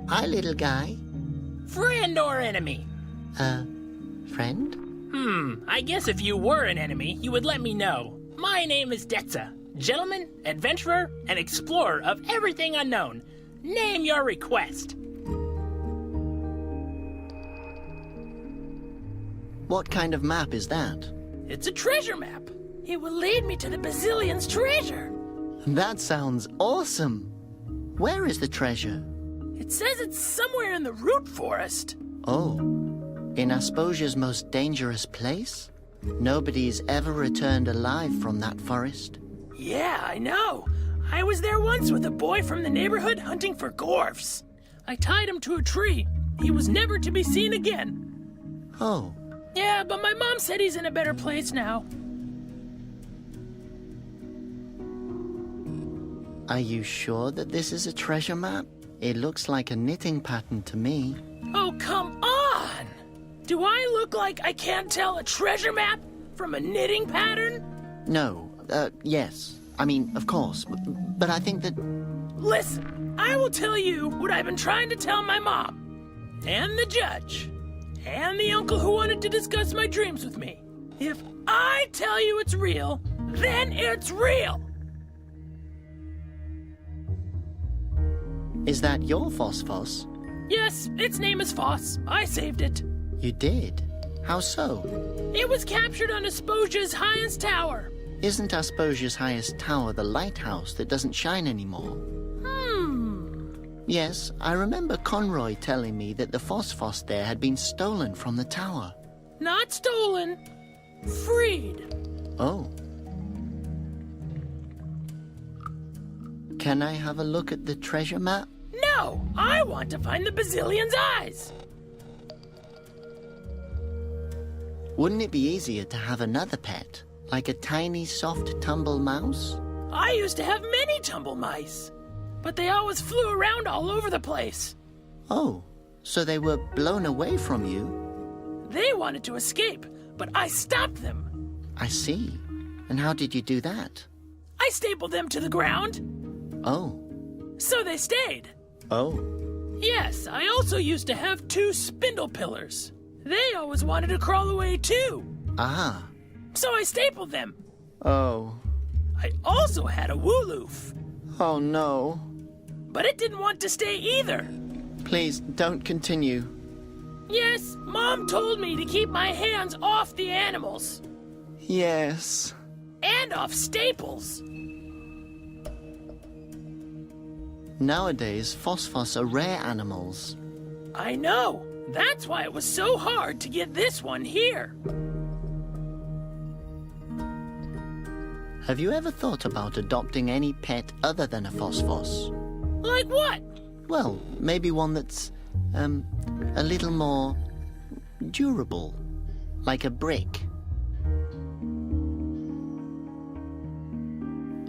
Hi, little guy. Friend or enemy? Friend? I guess if you were an enemy, you would let me know. My name is Detza. Gentleman, adventurer, and explorer of everything unknown. Name your request. What kind of map is that? It's a treasure map. It will lead me to the Bazillion's treasure. That sounds awesome. Where is the treasure? It says it's somewhere in the root forest. Oh, in Asposia's most dangerous place? Nobody's ever returned alive from that forest. Yeah, I know. I was there once with a boy from the neighborhood hunting for gorfs. I tied him to a tree. He was never to be seen again. Oh. Yeah, but my mom said he's in a better place now. Are you sure that this is a treasure map? It looks like a knitting pattern to me. Oh, come on! Do I look like I can't tell a treasure map from a knitting pattern? No, yes. I mean, of course. But I think that... Listen, I will tell you what I've been trying to tell my mom, and the judge, and the uncle who wanted to discuss my dreams with me. If I tell you it's real, then it's real! Is that your Phosphos? Yes, its name is Foss. I saved it. You did? How so? It was captured on Asposia's highest tower. Isn't Asposia's highest tower the lighthouse that doesn't shine anymore? Yes, I remember Conroy telling me that the Phosphos there had been stolen from the tower. Not stolen. Freed. Oh. Can I have a look at the treasure map? No, I want to find the Bazillion's eyes. Wouldn't it be easier to have another pet? Like a tiny, soft tumble mouse? I used to have many tumble mice, but they always flew around all over the place. Oh, so they were blown away from you? They wanted to escape, but I stopped them. I see. And how did you do that? I stapled them to the ground. Oh. So they stayed. Oh. Yes, I also used to have 2 spindle pillars. They always wanted to crawl away too. Ah. So I stapled them. Oh. I also had a wooloof. Oh no. But it didn't want to stay either. Please, don't continue. Yes, Mom told me to keep my hands off the animals. Yes. And off staples. Nowadays, Phosphos are rare animals. I know. That's why it was so hard to get this one here. Have you ever thought about adopting any pet other than a Phosphos? Like what? Well, maybe one that's, a little more durable. Like a brick.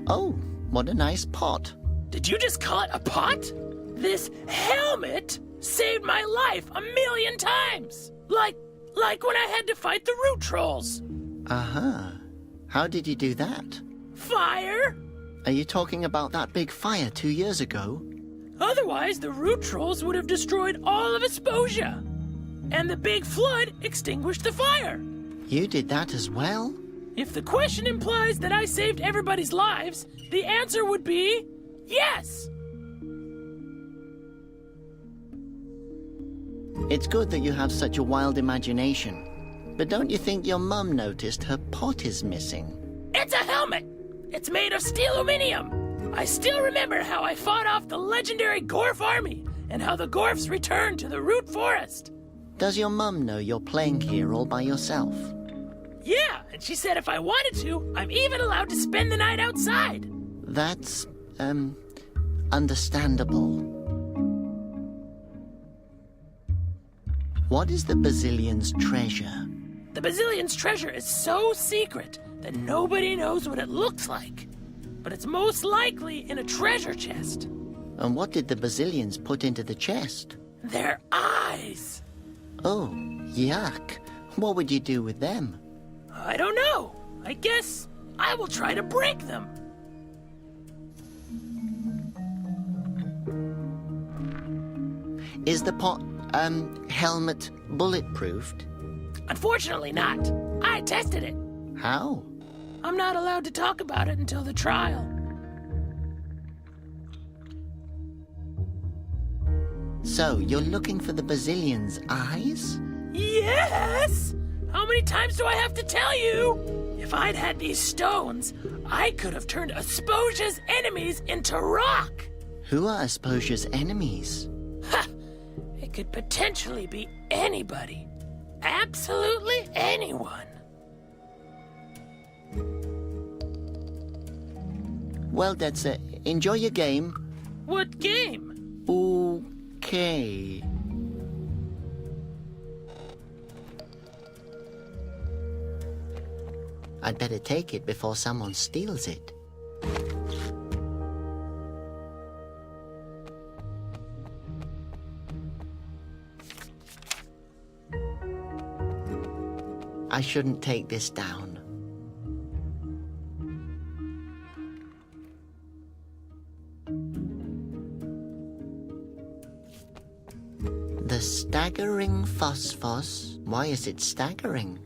Oh, what a nice pot. Did you just call it a pot? This helmet saved my life 1,000,000 times. Like when I had to fight the root trolls. Uh-huh. How did you do that? Fire? Are you talking about that big fire 2 years ago? Otherwise, the root trolls would have destroyed all of Asposia. And the big flood extinguished the fire. You did that as well? If the question implies that I saved everybody's lives, the answer would be yes. It's good that you have such a wild imagination. But don't you think your mum noticed her pot is missing? It's a helmet! It's made of steel aluminum! I still remember how I fought off the legendary Gorf army, and how the Gorfs returned to the root forest. Does your mum know you're playing here all by yourself? Yeah, and she said if I wanted to, I'm even allowed to spend the night outside. That's, understandable. What is the Bazillion's treasure? The Bazillion's treasure is so secret that nobody knows what it looks like. But it's most likely in a treasure chest. And what did the Bazillions put into the chest? Their eyes. Oh, yuck. What would you do with them? I don't know. I guess I will try to break them. Is the helmet bulletproofed? Unfortunately not. I tested it. How? I'm not allowed to talk about it until the trial. So, you're looking for the Bazillion's eyes? Yes! How many times do I have to tell you? If I'd had these stones, I could have turned Asposia's enemies into rock. Who are Asposia's enemies? Ha! It could potentially be anybody. Absolutely anyone. Well, that's it. Enjoy your game. What game? Okay. I'd better take it before someone steals it. I shouldn't take this down. The staggering phosphos. Why is it staggering?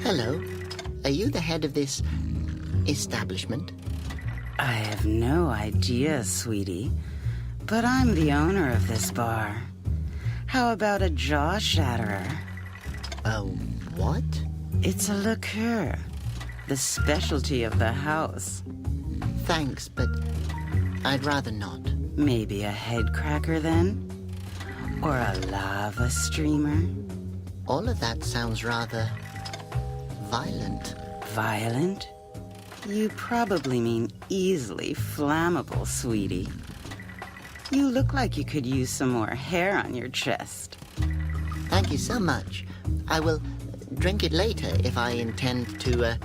Hello. Are you the head of this establishment? I have no idea, sweetie. But I'm the owner of this bar. How about a jaw shatterer? Oh, what? It's a liqueur. The specialty of the house. Thanks, but I'd rather not. Maybe a head cracker then? Or a lava streamer? All of that sounds rather violent. Violent? You probably mean easily flammable, sweetie. You look like you could use some more hair on your chest. Thank you so much. I will drink it later if I intend to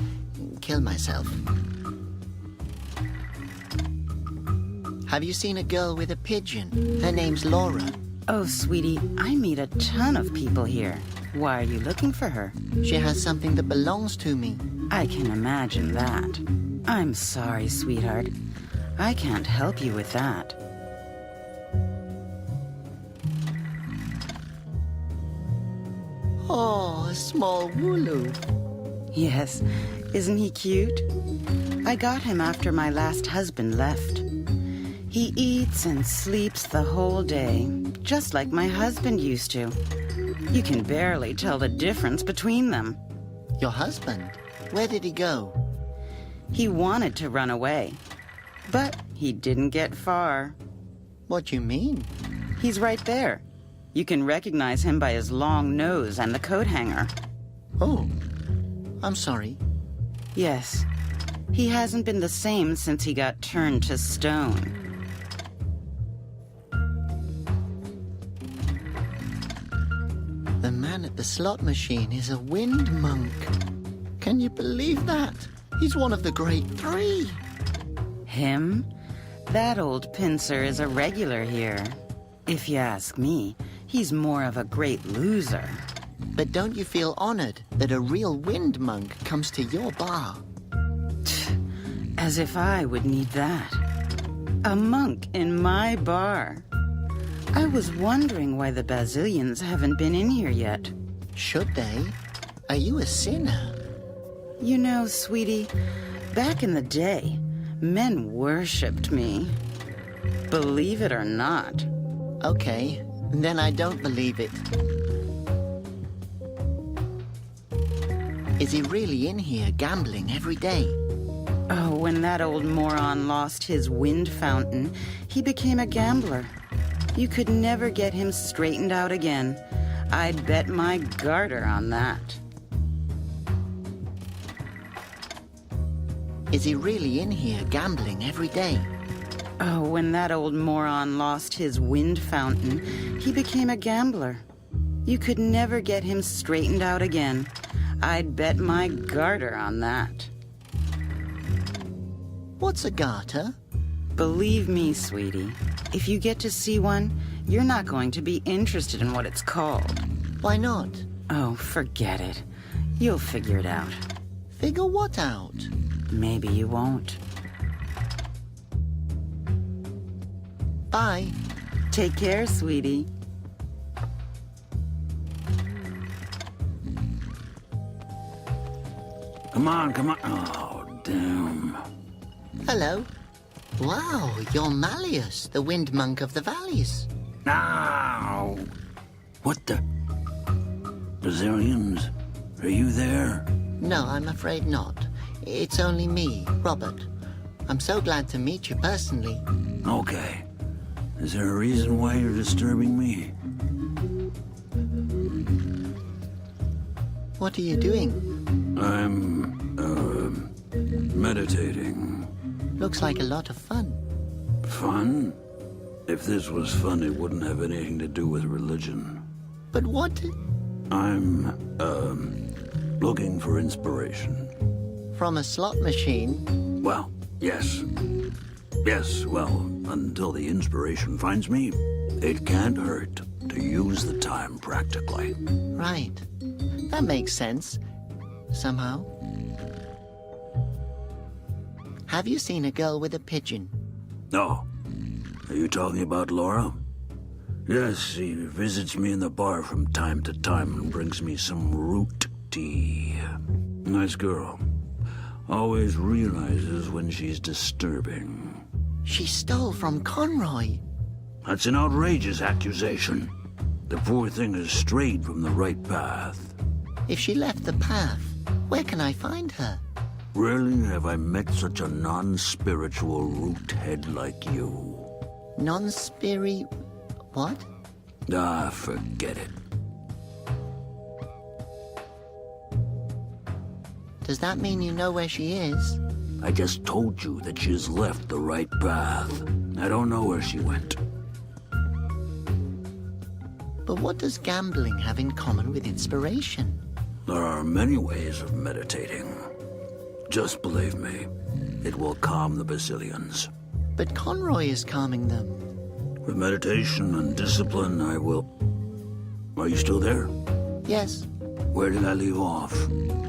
kill myself. Have you seen a girl with a pigeon? Her name's Laura. Oh, sweetie, I meet a ton of people here. Why are you looking for her? She has something that belongs to me. I can imagine that. I'm sorry, sweetheart. I can't help you with that. Oh, a small wooloo. Yes, isn't he cute? I got him after my last husband left. He eats and sleeps the whole day, just like my husband used to. You can barely tell the difference between them. Your husband? Where did he go? He wanted to run away, but he didn't get far. What do you mean? He's right there. You can recognize him by his long nose and the coat hanger. Oh, I'm sorry. Yes, he hasn't been the same since he got turned to stone. The man at the slot machine is a wind monk. Can you believe that? He's one of the great three. Him? That old pincer is a regular here. If you ask me, he's more of a great loser. But don't you feel honored that a real wind monk comes to your bar? As if I would need that. A monk in my bar. I was wondering why the Bazillions haven't been in here yet. Should they? Are you a sinner? You know, sweetie, back in the day, men worshipped me. Believe it or not. Okay, then I don't believe it. Is he really in here gambling every day? Oh, when that old moron lost his wind fountain, he became a gambler. You could never get him straightened out again. I'd bet my garter on that. Is he really in here gambling every day? Oh, when that old moron lost his wind fountain, he became a gambler. You could never get him straightened out again. I'd bet my garter on that. What's a garter? Believe me, sweetie, if you get to see one, you're not going to be interested in what it's called. Why not? Oh, forget it. You'll figure it out. Figure what out? Maybe you won't. Bye. Take care, sweetie. Come on, come on. Oh, damn. Hello. Wow, you're Malleus, the wind monk of the valleys. Ow! What the? Brazilians? Are you there? No, I'm afraid not. It's only me, Robert. I'm so glad to meet you personally. Okay. Is there a reason why you're disturbing me? What are you doing? I'm, meditating. Looks like a lot of fun. Fun? If this was fun, it wouldn't have anything to do with religion. But what? I'm, looking for inspiration. From a slot machine? Well, yes. Yes, well, until the inspiration finds me, it can't hurt to use the time practically. Right. That makes sense. Somehow. Have you seen a girl with a pigeon? Oh, are you talking about Laura? Yes, she visits me in the bar from time to time and brings me some root tea. Nice girl. Always realizes when she's disturbing. She stole from Conroy. That's an outrageous accusation. The poor thing has strayed from the right path. If she left the path, where can I find her? Rarely have I met such a non-spiritual root head like you. Non-spiri... what? Ah, forget it. Does that mean you know where she is? I just told you that she's left the right path. I don't know where she went. But what does gambling have in common with inspiration? There are many ways of meditating. Just believe me, it will calm the Basilians. But Conroy is calming them. With meditation and discipline, I will... Are you still there? Yes. Where did I leave off?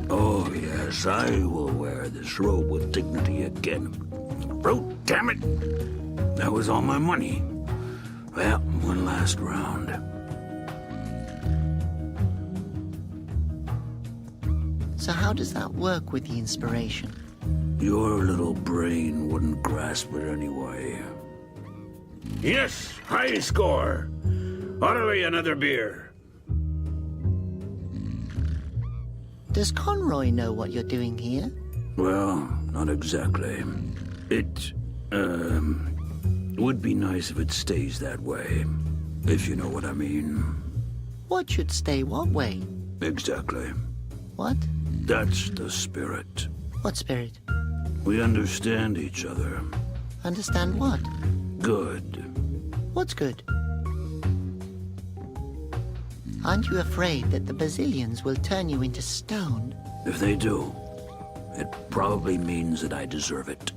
Oh, yes, I will wear this robe with dignity again. Oh, damn it! That was all my money. Well, one last round. So how does that work with the inspiration? Your little brain wouldn't grasp it anyway. Yes, high score. Orderly, another beer. Does Conroy know what you're doing here? Well, not exactly. It, would be nice if it stays that way. If you know what I mean. What should stay what way? Exactly. What? That's the spirit. What spirit? We understand each other. Understand what? Good. What's good? Aren't you afraid that the Basilians will turn you into stone? If they do, it probably means that I deserve it.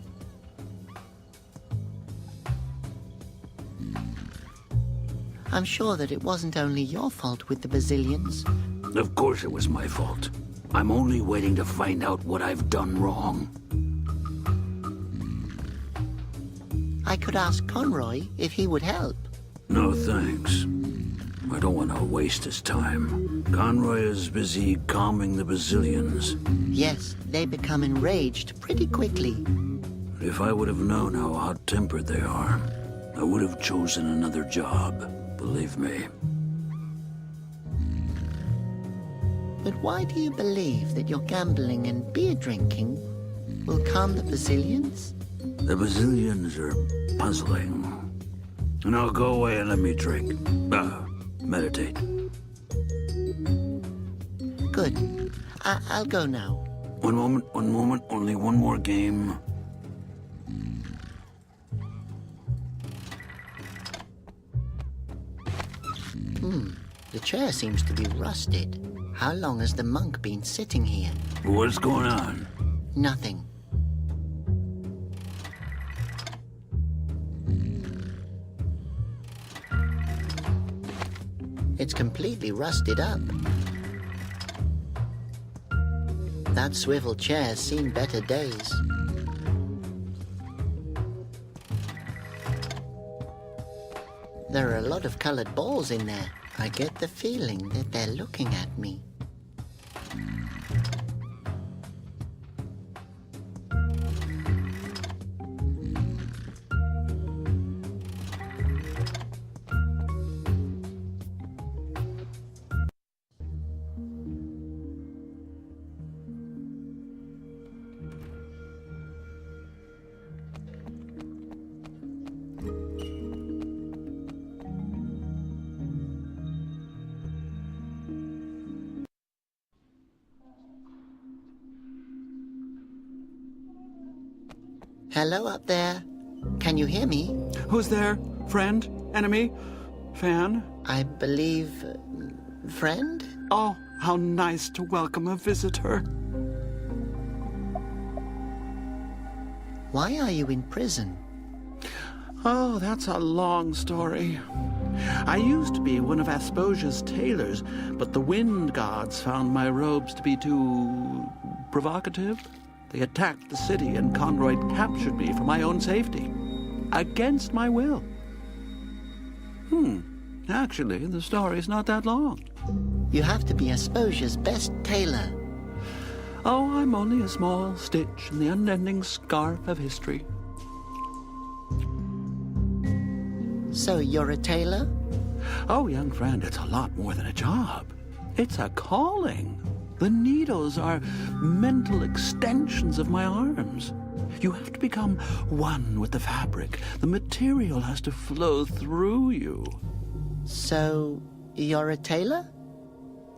I'm sure that it wasn't only your fault with the Basilians. Of course it was my fault. I'm only waiting to find out what I've done wrong. I could ask Conroy if he would help. No thanks. I don't want to waste his time. Conroy is busy calming the Basilians. Yes, they become enraged pretty quickly. If I would have known how hot-tempered they are, I would have chosen another job, believe me. But why do you believe that your gambling and beer drinking will calm the Basilians? The Basilians are puzzling. Now go away and let me drink. Meditate. Good. I'll go now. One moment, only one more game. The chair seems to be rusted. How long has the monk been sitting here? What's going on? Nothing. It's completely rusted up. That swivel chair's seen better days. There are a lot of colored balls in there. I get the feeling that they're looking at me. Hello up there. Can you hear me? Who's there? Friend? Enemy? Fan? I believe... friend? Oh, how nice to welcome a visitor. Why are you in prison? Oh, that's a long story. I used to be one of Asposia's tailors, but the wind gods found my robes to be too... provocative. They attacked the city, and Conroy captured me for my own safety. Against my will. Actually, the story's not that long. You have to be Asposia's best tailor. Oh, I'm only a small stitch in the unending scarf of history. So you're a tailor? Oh, young friend, it's a lot more than a job. It's a calling. The needles are mental extensions of my arms. You have to become one with the fabric. The material has to flow through you. So, you're a tailor?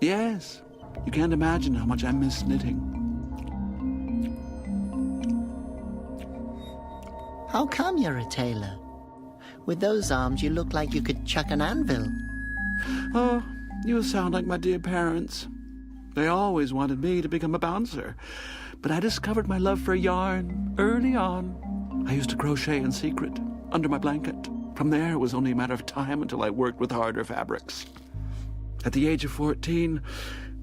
Yes. You can't imagine how much I miss knitting. How come you're a tailor? With those arms, you look like you could chuck an anvil. Oh, you sound like my dear parents. They always wanted me to become a bouncer. But I discovered my love for yarn early on. I used to crochet in secret, under my blanket. From there, it was only a matter of time until I worked with harder fabrics. At the age of 14,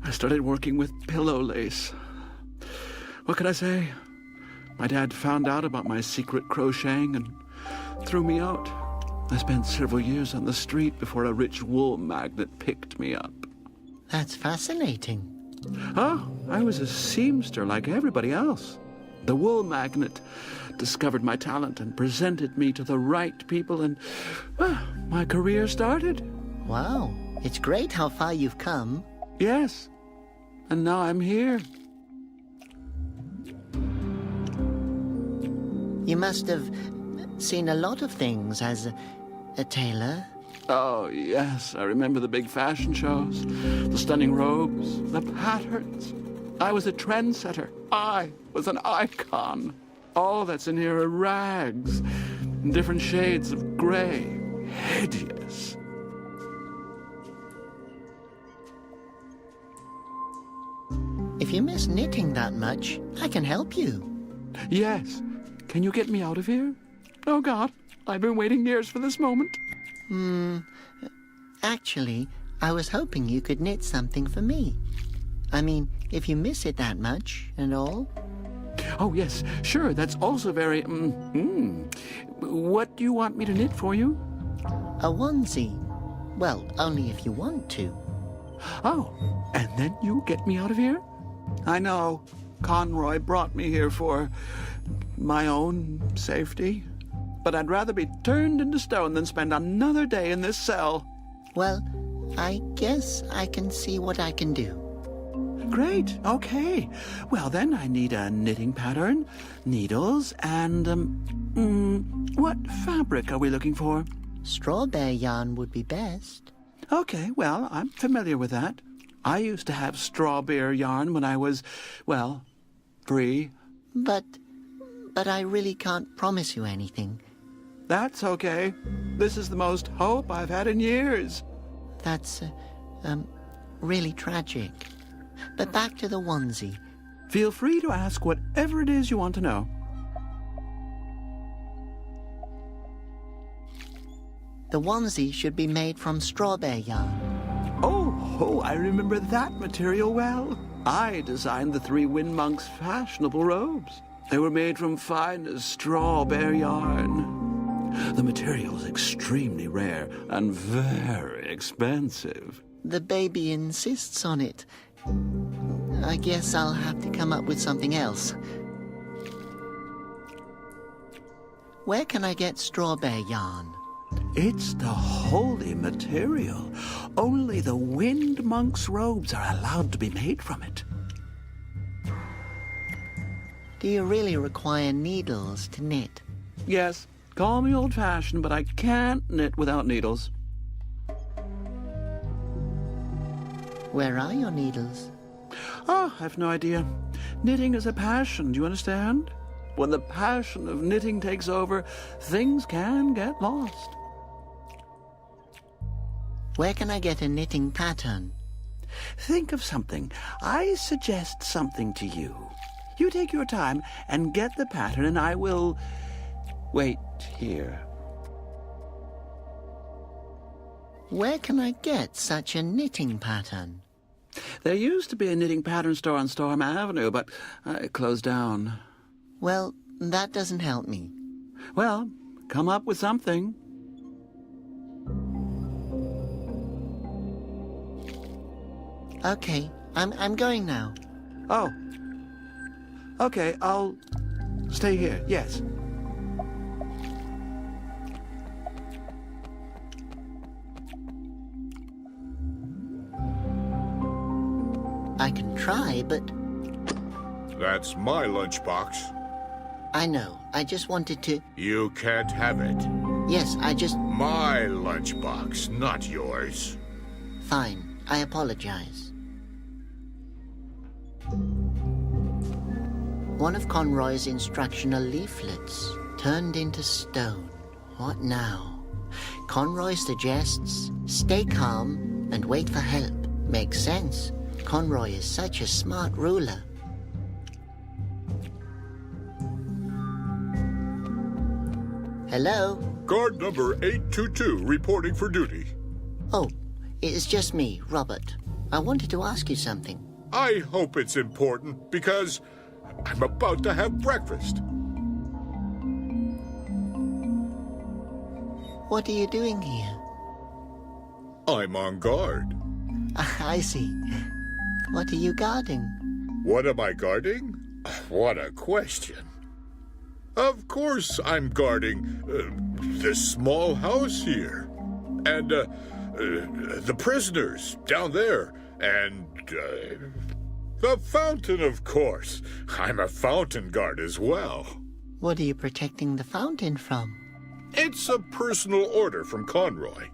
I started working with pillow lace. What could I say? My dad found out about my secret crocheting and threw me out. I spent several years on the street before a rich wool magnate picked me up. That's fascinating. Oh, I was a seamster like everybody else. The wool magnate discovered my talent and presented me to the right people, and my career started. Wow, it's great how far you've come. Yes, and now I'm here. You must have seen a lot of things as a tailor. Oh, yes, I remember the big fashion shows, the stunning robes, the patterns. I was a trendsetter. I was an icon. All that's in here are rags, in different shades of gray. Hideous. If you miss knitting that much, I can help you. Yes. Can you get me out of here? Oh, God, I've been waiting years for this moment. Actually, I was hoping you could knit something for me. I mean, if you miss it that much and all. Oh, yes, sure, that's also very, What do you want me to knit for you? A onesie. Well, only if you want to. Oh, and then you get me out of here? I know. Conroy brought me here for my own safety. But I'd rather be turned into stone than spend another day in this cell. Well, I guess I can see what I can do. Great, okay. Well, then I need a knitting pattern, needles, and, what fabric are we looking for? Strawberry yarn would be best. Okay, well, I'm familiar with that. I used to have strawberry yarn when I was, well, free. But I really can't promise you anything. That's okay. This is the most hope I've had in years. That's, really tragic. But back to the onesie. Feel free to ask whatever it is you want to know. The onesie should be made from strawberry yarn. Oh, I remember that material well. I designed the 3 wind monks' fashionable robes. They were made from finest straw bear yarn. The material is extremely rare and very expensive. The baby insists on it. I guess I'll have to come up with something else. Where can I get straw bear yarn? It's the holy material. Only the wind monks' robes are allowed to be made from it. Do you really require needles to knit? Yes, call me old-fashioned, but I can't knit without needles. Where are your needles? Oh, I've no idea. Knitting is a passion, do you understand? When the passion of knitting takes over, things can get lost. Where can I get a knitting pattern? Think of something. I suggest something to you. You take your time and get the pattern, and I will wait here. Where can I get such a knitting pattern? There used to be a knitting pattern store on Storm Avenue, but it closed down. Well, that doesn't help me. Well, come up with something. Okay, I'm going now. Oh. Okay, I'll stay here, yes. I can try, but That's my lunchbox. I know. I just wanted to... You can't have it. Yes, I just... My lunchbox, not yours. Fine. I apologize. One of Conroy's instructional leaflets turned into stone. What now? Conroy suggests, stay calm and wait for help. Makes sense. Conroy is such a smart ruler. Hello? Guard number 822 reporting for duty. Oh, it's just me, Robert. I wanted to ask you something. I hope it's important because I'm about to have breakfast. What are you doing here? I'm on guard. I see. What are you guarding? What am I guarding? What a question. Of course I'm guarding this small house here. And the prisoners down there. And the fountain, of course. I'm a fountain guard as well. What are you protecting the fountain from? It's a personal order from Conroy.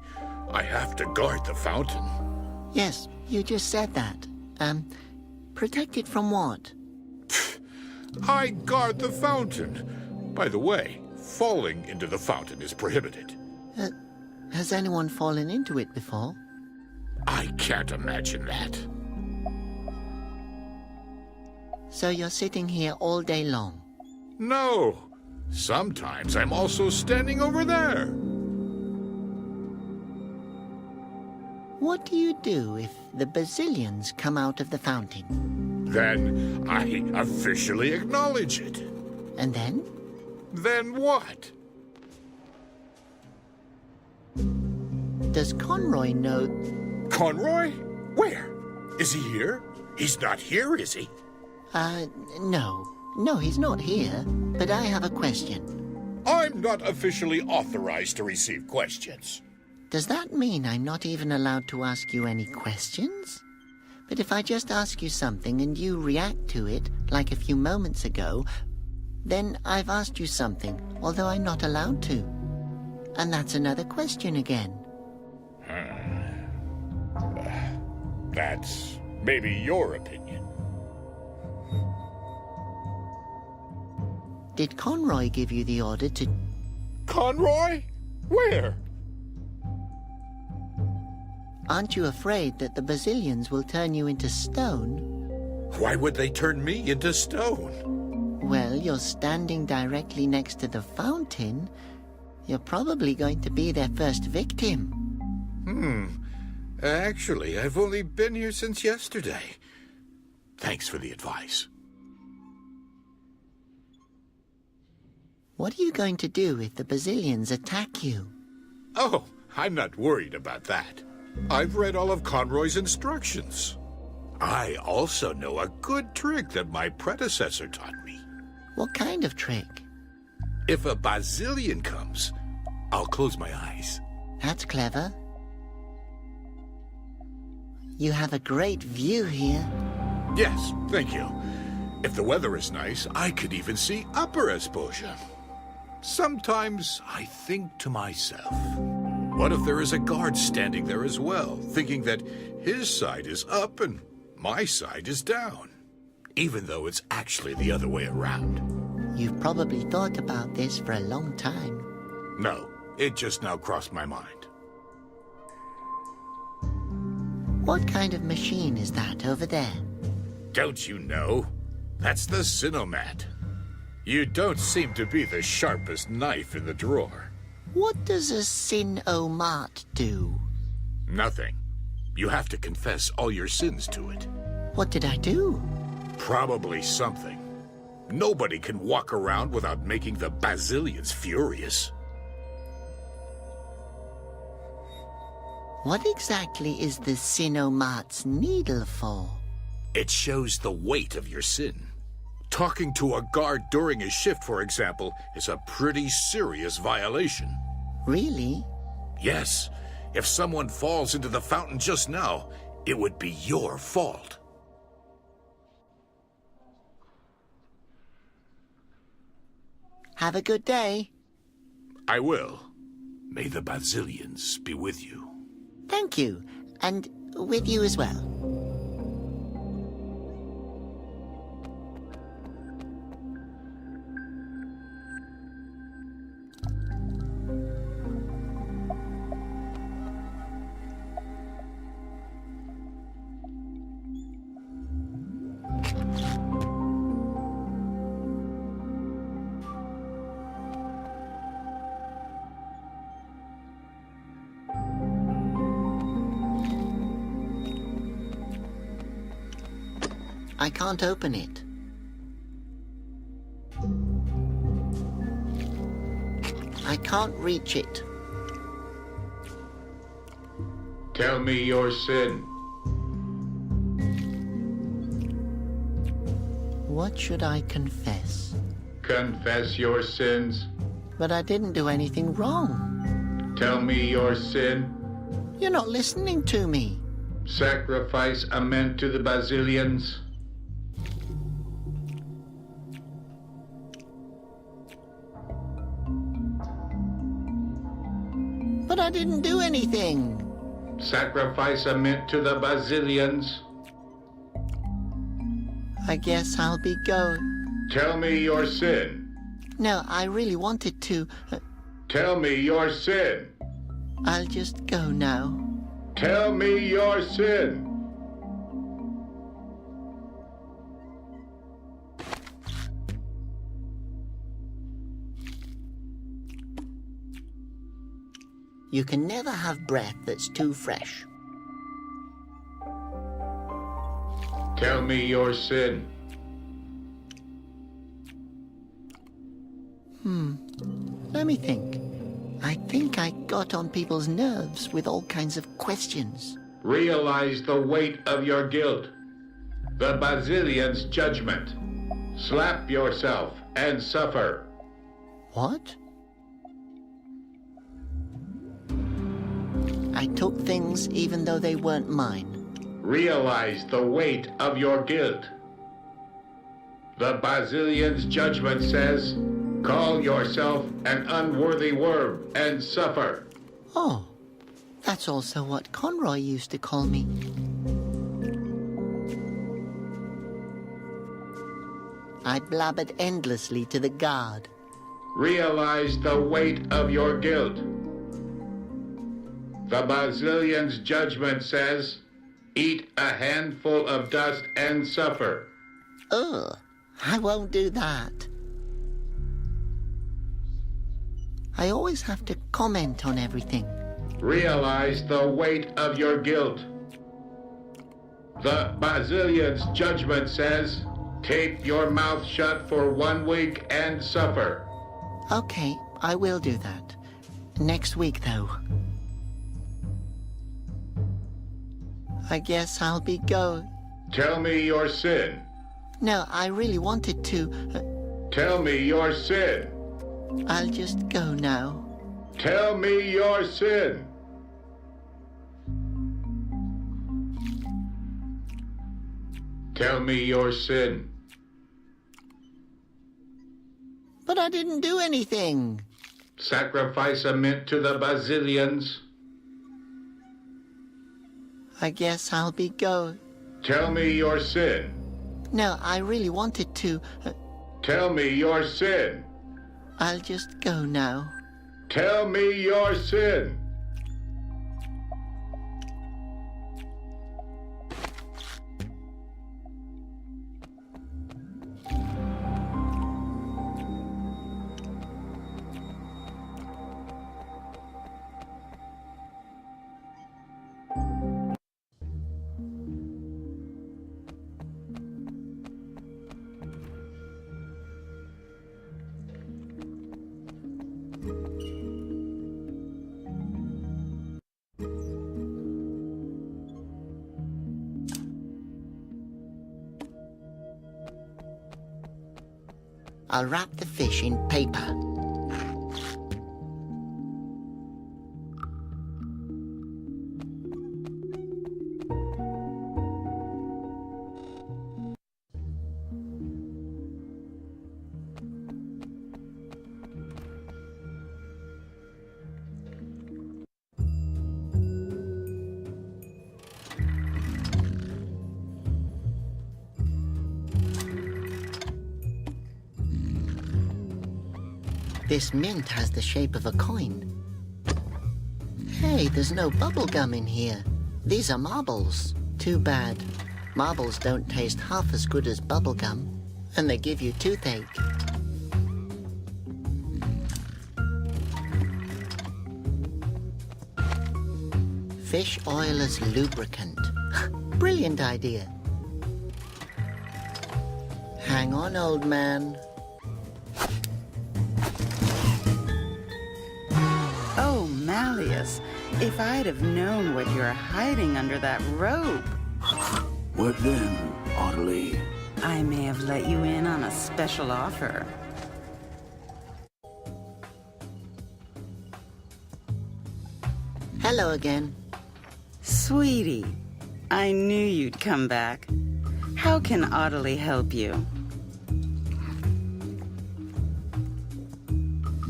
I have to guard the fountain. Yes, you just said that. Protect it from what? I guard the fountain. By the way, falling into the fountain is prohibited. Has anyone fallen into it before? I can't imagine that. So you're sitting here all day long? No. Sometimes I'm also standing over there. What do you do if the Basilians come out of the fountain? Then I officially acknowledge it. And then? Then what? Does Conroy know... Conroy? Where? Is he here? He's not here, is he? No. No, he's not here. But I have a question. I'm not officially authorized to receive questions. Does that mean I'm not even allowed to ask you any questions? But if I just ask you something and you react to it, like a few moments ago, then I've asked you something, although I'm not allowed to. And that's another question again. That's maybe your opinion. Did Conroy give you the order to... Conroy? Where? Aren't you afraid that the Basilians will turn you into stone? Why would they turn me into stone? Well, you're standing directly next to the fountain. You're probably going to be their first victim. Actually, I've only been here since yesterday. Thanks for the advice. What are you going to do if the Basilians attack you? Oh, I'm not worried about that. I've read all of Conroy's instructions. I also know a good trick that my predecessor taught me. What kind of trick? If a Basilian comes, I'll close my eyes. That's clever. You have a great view here. Yes, thank you. If the weather is nice, I could even see upper Esposia. Sometimes I think to myself, what if there is a guard standing there as well, thinking that his side is up and my side is down, even though it's actually the other way around? You've probably thought about this for a long time. No, it just now crossed my mind. What kind of machine is that over there? Don't you know? That's the Sinomat. You don't seem to be the sharpest knife in the drawer. What does a Sin-O-Mat do? Nothing. You have to confess all your sins to it. What did I do? Probably something. Nobody can walk around without making the Basilians furious. What exactly is the Sin-O-Mat's needle for? It shows the weight of your sin. Talking to a guard during a shift, for example, is a pretty serious violation. Really? Yes. If someone falls into the fountain just now, it would be your fault. Have a good day. I will. May the Basilians be with you. Thank you. And with you as well. I can't open it. I can't reach it. Tell me your sin. What should I confess? Confess your sins. But I didn't do anything wrong. Tell me your sin. You're not listening to me. Sacrifice a man to the Basilians. But I didn't do anything. Sacrifice a mint to the Basilians. I guess I'll be going. Tell me your sin. No, I really wanted to. Tell me your sin. I'll just go now. Tell me your sin. You can never have breath that's too fresh. Tell me your sin. Let me think. I think I got on people's nerves with all kinds of questions. Realize the weight of your guilt. The Basilians' judgment. Slap yourself and suffer. What? I took things even though they weren't mine. Realize the weight of your guilt. The Basilians' judgment says, call yourself an unworthy worm and suffer. Oh, that's also what Conroy used to call me. I blabbered endlessly to the guard. Realize the weight of your guilt. The Basilians' judgment says, eat a handful of dust and suffer. Ugh, I won't do that. I always have to comment on everything. Realize the weight of your guilt. The Bazillion's judgment says, tape your mouth shut for 1 week and suffer. Okay, I will do that. Next week, though. I guess I'll be going. Tell me your sin. No, I really wanted to. Tell me your sin. I'll just go now. Tell me your sin. Tell me your sin. But I didn't do anything. Sacrifice a mint to the Bazillions. I guess I'll be going. Tell me your sin. No, I really wanted to. Tell me your sin. I'll just go now. Tell me your sin. I'll wrap the fish in paper. This mint has the shape of a coin. Hey, there's no bubble gum in here. These are marbles. Too bad. Marbles don't taste half as good as bubble gum, and they give you toothache. Fish oil as lubricant. Brilliant idea. Hang on, old man. Oh, Malleus, if I'd have known what you're hiding under that robe, What then, Audley? I may have let you in on a special offer. Hello again. Sweetie, I knew you'd come back. How can Audley help you?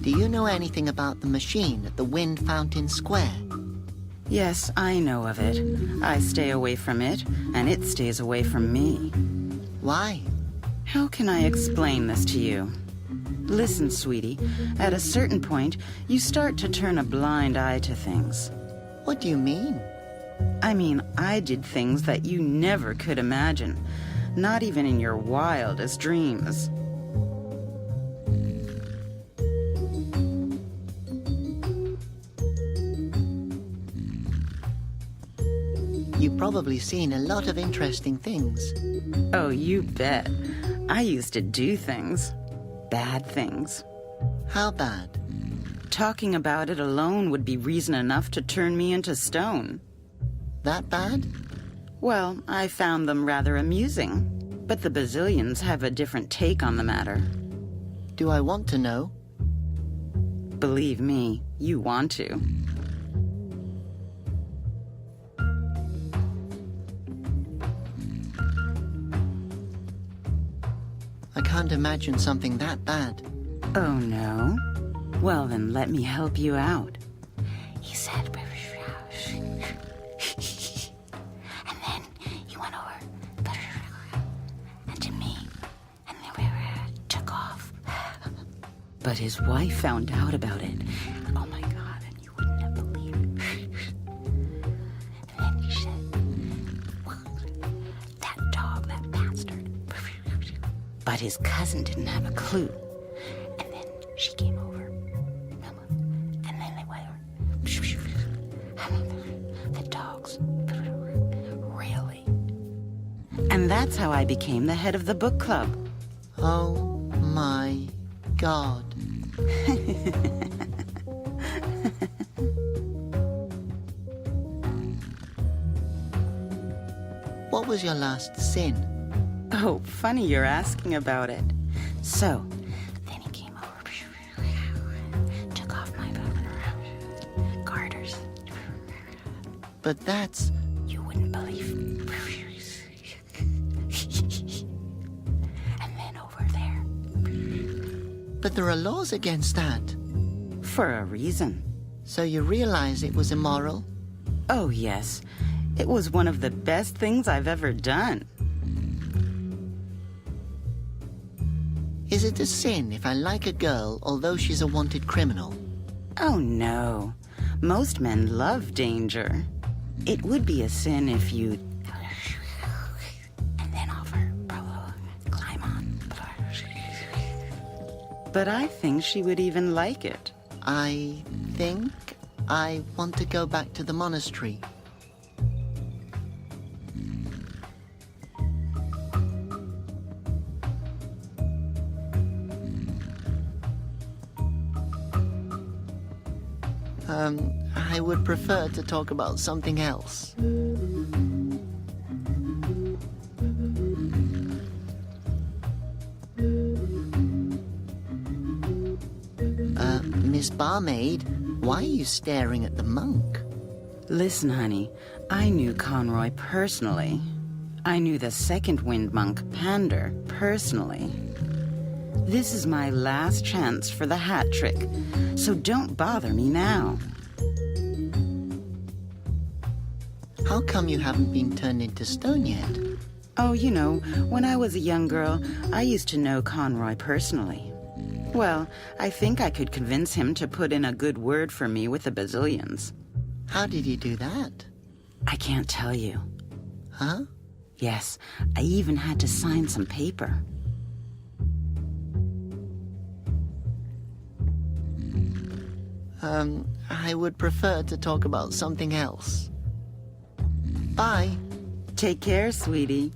Do you know anything about the machine at the Wind Fountain Square? Yes, I know of it. I stay away from it, and it stays away from me. Why? How can I explain this to you? Listen, sweetie, at a certain point, you start to turn a blind eye to things. What do you mean? I mean, I did things that you never could imagine, not even in your wildest dreams. You've probably seen a lot of interesting things. Oh, you bet. I used to do things. Bad things. How bad? Talking about it alone would be reason enough to turn me into stone. That bad? Well, I found them rather amusing. But the Bazillions have a different take on the matter. Do I want to know? Believe me, you want to. I can't imagine something that bad. Oh, no? Well, then let me help you out. He said, and then he went over and to me, and then we took off. But his wife found out about it. Oh my God, and you wouldn't have believed it. And then he said, that dog, that bastard. But his cousin didn't have a clue. And then she came over. And then they went. And that's how I became the head of the book club. Oh my God. What was your last sin? Oh, funny you're asking about it. So, then he came over, took off my garters. But that's... You wouldn't believe. And then over there. But there are laws against that. For a reason. So you realize it was immoral? Oh, yes. It was one of the best things I've ever done. Is it a sin if I like a girl although she's a wanted criminal? Oh, no. Most men love danger. It would be a sin if you... and then offer, climb on. But I think she would even like it. I think I want to go back to the monastery. I would prefer to talk about something else. Miss Barmaid, why are you staring at the monk? Listen, honey, I knew Conroy personally. I knew the second wind monk, Pander, personally. This is my last chance for the hat trick, so don't bother me now. How come you haven't been turned into stone yet? Oh, you know, when I was a young girl, I used to know Conroy personally. Well, I think I could convince him to put in a good word for me with the Bazillions. How did you do that? I can't tell you. Huh? Yes, I even had to sign some paper. I would prefer to talk about something else. Bye. Take care, sweetie.